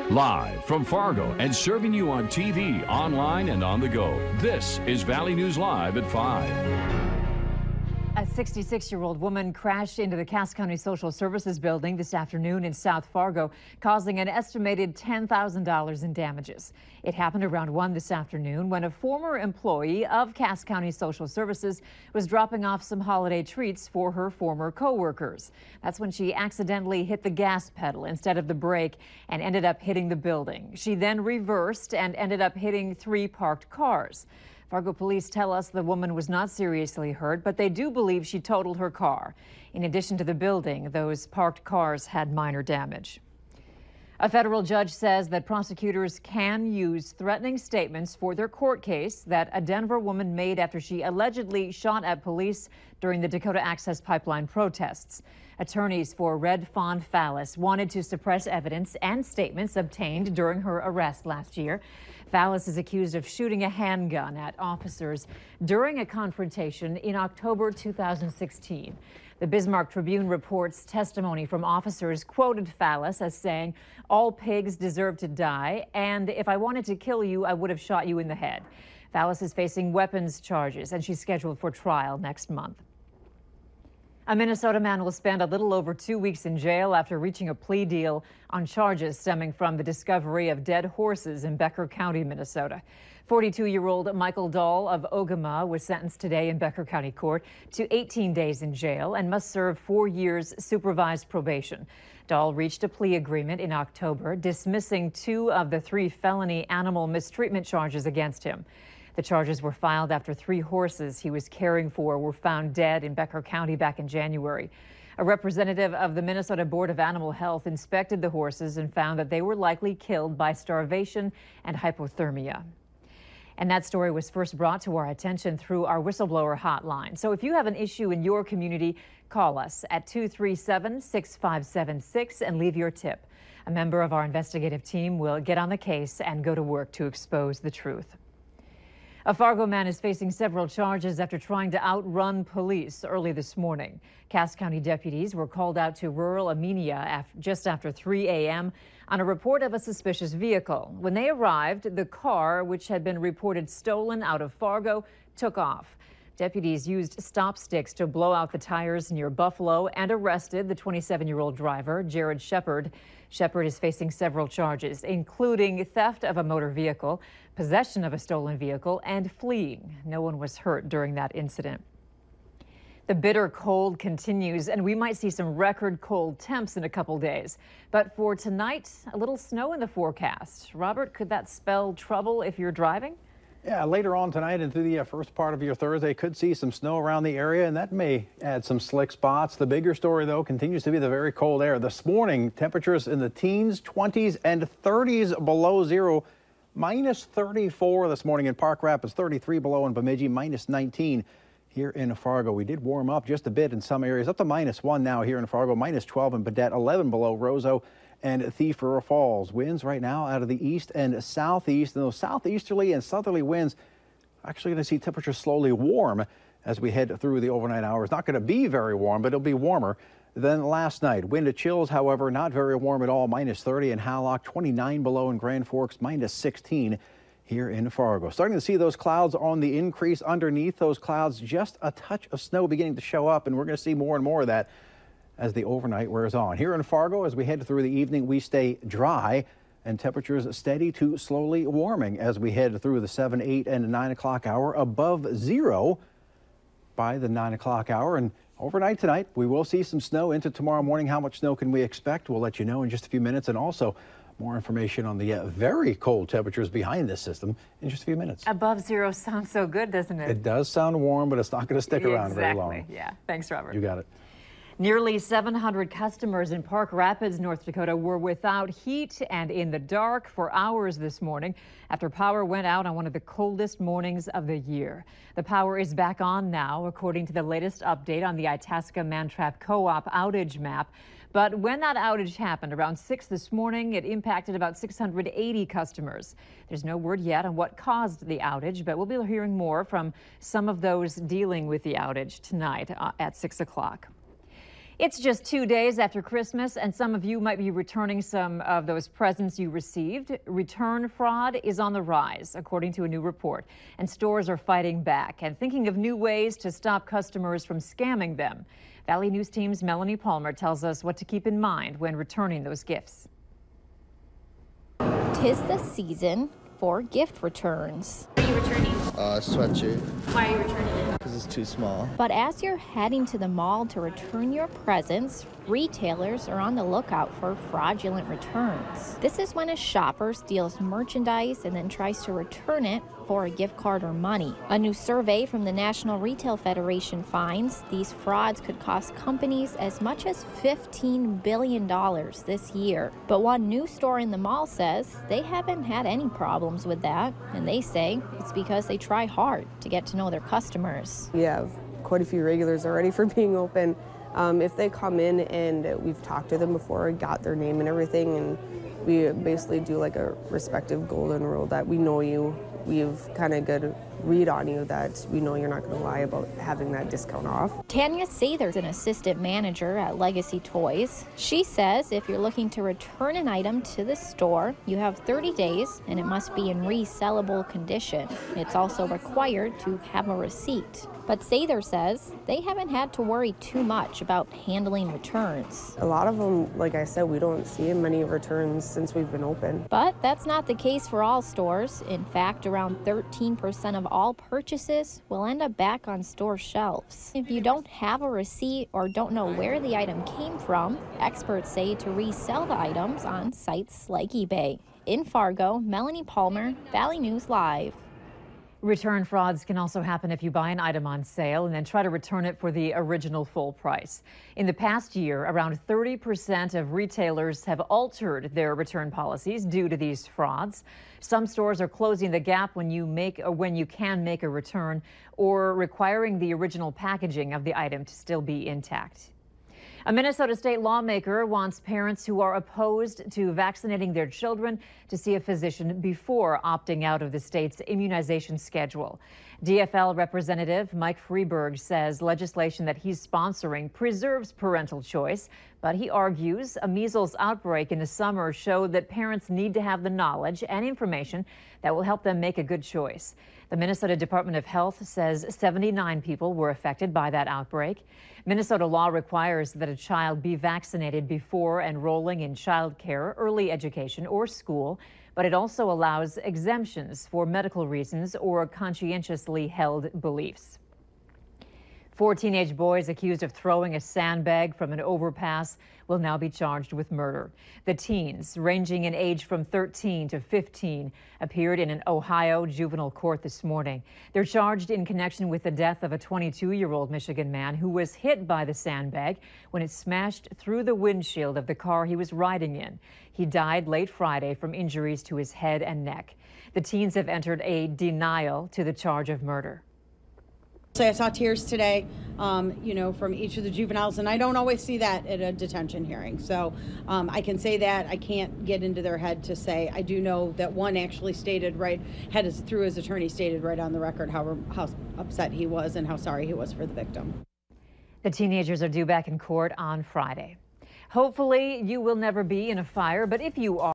Live from Fargo and serving you on TV, online, and on the go. This is Valley News Live at 5. A 66-year-old woman crashed into the Cass County Social Services building this afternoon in South Fargo, causing an estimated $10,000 in damages. It happened around 1 this afternoon when a former employee of Cass County Social Services was dropping off some holiday treats for her former co-workers. That's when she accidentally hit the gas pedal instead of the brake and ended up hitting the building. She then reversed and ended up hitting 3 parked cars. Fargo police tell us the woman was not seriously hurt, but they do believe she totaled her car. In addition to the building, those parked cars had minor damage. A federal judge says that prosecutors can use threatening statements for their court case that a Denver woman made after she allegedly shot at police during the Dakota Access Pipeline protests. Attorneys for Red Fawn Fallis wanted to suppress evidence and statements obtained during her arrest last year. Fallis is accused of shooting a handgun at officers during a confrontation in October 2016. The Bismarck Tribune reports testimony from officers quoted Fallis as saying, "All pigs deserve to die, and if I wanted to kill you, I would have shot you in the head." Fallis is facing weapons charges, and she's scheduled for trial next month. A Minnesota man will spend a little over 2 weeks in jail after reaching a plea deal on charges stemming from the discovery of dead horses in Becker County, Minnesota. 42-year-old Michael Dahl of Ogama was sentenced today in Becker County Court to 18 days in jail and must serve 4 years supervised probation. Dahl reached a plea agreement in October, dismissing 2 of the 3 felony animal mistreatment charges against him. The charges were filed after 3 horses he was caring for were found dead in Becker County back in January. A representative of the Minnesota Board of Animal Health inspected the horses and found that they were likely killed by starvation and hypothermia. And that story was first brought to our attention through our whistleblower hotline. So if you have an issue in your community, call us at 237-6576 and leave your tip. A member of our investigative team will get on the case and go to work to expose the truth. A Fargo man is facing several charges after trying to outrun police early this morning. Cass County deputies were called out to rural Amenia just after 3 a.m. on a report of a suspicious vehicle. When they arrived, the car, which had been reported stolen out of Fargo, took off. Deputies used stop sticks to blow out the tires near Buffalo and arrested the 27-year-old driver, Jared Shepard. Shepard is facing several charges, including theft of a motor vehicle, possession of a stolen vehicle, and fleeing. No one was hurt during that incident. The bitter cold continues, and we might see some record cold temps in a couple days. But for tonight, a little snow in the forecast. Robert, could that spell trouble if you're driving? Yeah, later on tonight and through the first part of your Thursday, could see some snow around the area, and that may add some slick spots. The bigger story, though, continues to be the very cold air. This morning, temperatures in the teens, 20s, and 30s below zero. Minus 34 this morning in Park Rapids, 33 below in Bemidji, minus 19 here in Fargo. We did warm up just a bit in some areas, up to -1 now here in Fargo, minus 12 in Baudette, 11 below Roseau and Thief River Falls. Winds right now out of the east and southeast, and those southeasterly and southerly winds actually going to see temperatures slowly warm as we head through the overnight hours. Not going to be very warm, but it'll be warmer than last night. Wind chills, however, not very warm at all. Minus 30 in Hallock, 29 below in Grand Forks, minus 16 here in Fargo. Starting to see those clouds on the increase. Underneath those clouds, just a touch of snow beginning to show up, and we're going to see more and more of that as the overnight wears on. Here in Fargo, as we head through the evening, we stay dry and temperatures steady to slowly warming as we head through the 7, 8, and 9 o'clock hour, above zero by the 9 o'clock hour. And overnight tonight, we will see some snow into tomorrow morning. How much snow can we expect? We'll let you know in just a few minutes. And also more information on the very cold temperatures behind this system in just a few minutes. Above zero sounds so good, doesn't it? It does sound warm, but it's not going to stick around very long. Exactly. Yeah. Thanks, Robert. You got it. Nearly 700 customers in Park Rapids, North Dakota were without heat and in the dark for hours this morning after power went out on one of the coldest mornings of the year. The power is back on now, according to the latest update on the Itasca Mantrap Co-op outage map. But when that outage happened around 6 this morning, it impacted about 680 customers. There's no word yet on what caused the outage, but we'll be hearing more from some of those dealing with the outage tonight at 6 o'clock. It's just 2 days after Christmas, and some of you might be returning some of those presents you received. Return fraud is on the rise, according to a new report, and stores are fighting back and thinking of new ways to stop customers from scamming them. Valley News Team's Melanie Palmer tells us what to keep in mind when returning those gifts. 'Tis the season for gift returns. What are you returning? Sweatshirt. Why are you returning it? Because it's too small. But as you're heading to the mall to return your presents, retailers are on the lookout for fraudulent returns. This is when a shopper steals merchandise and then tries to return it for a gift card or money. A new survey from the National Retail Federation finds these frauds could cost companies as much as $15 billion this year. But one new store in the mall says they haven't had any problems with that, and they say it's because they try hard to get to know their customers. We have quite a few regulars already for being open. If they come in and we've talked to them before, got their name and everything, and we basically do like a respective golden rule that we know you, we've kind of good read on you that we know you're not going to lie about having that discount off. Tanya Sather's an assistant manager at Legacy Toys. She says if you're looking to return an item to the store, you have 30 days and it must be in resellable condition. It's also required to have a receipt. But Sather says they haven't had to worry too much about handling returns. A lot of them, like I said, we don't see many returns since we've been open. But that's not the case for all stores. In fact, around 13% of all purchases will end up back on store shelves. If you don't have a receipt or don't know where the item came from, experts say to resell the items on sites like eBay. In Fargo, Melanie Palmer, Valley News Live. Return frauds can also happen if you buy an item on sale and then try to return it for the original full price. In the past year, around 30% of retailers have altered their return policies due to these frauds. Some stores are closing the gap when you can make a return or requiring the original packaging of the item to still be intact. A Minnesota state lawmaker wants parents who are opposed to vaccinating their children to see a physician before opting out of the state's immunization schedule. DFL Representative Mike Freeberg says legislation that he's sponsoring preserves parental choice, but he argues a measles outbreak in the summer showed that parents need to have the knowledge and information that will help them make a good choice. The Minnesota Department of Health says 79 people were affected by that outbreak. Minnesota law requires that a child be vaccinated before enrolling in child care, early education, or school, but it also allows exemptions for medical reasons or conscientiously held beliefs. 4 teenage boys accused of throwing a sandbag from an overpass will now be charged with murder. The teens, ranging in age from 13 to 15, appeared in an Ohio juvenile court this morning. They're charged in connection with the death of a 22-year-old Michigan man who was hit by the sandbag when it smashed through the windshield of the car he was riding in. He died late Friday from injuries to his head and neck. The teens have entered a denial to the charge of murder. So I saw tears today, from each of the juveniles, and I don't always see that at a detention hearing. So I can say that. I can't get into their head to say. I do know that one actually stated through his attorney, stated right on the record how upset he was and how sorry he was for the victim. The teenagers are due back in court on Friday. Hopefully, you will never be in a fire, but if you are,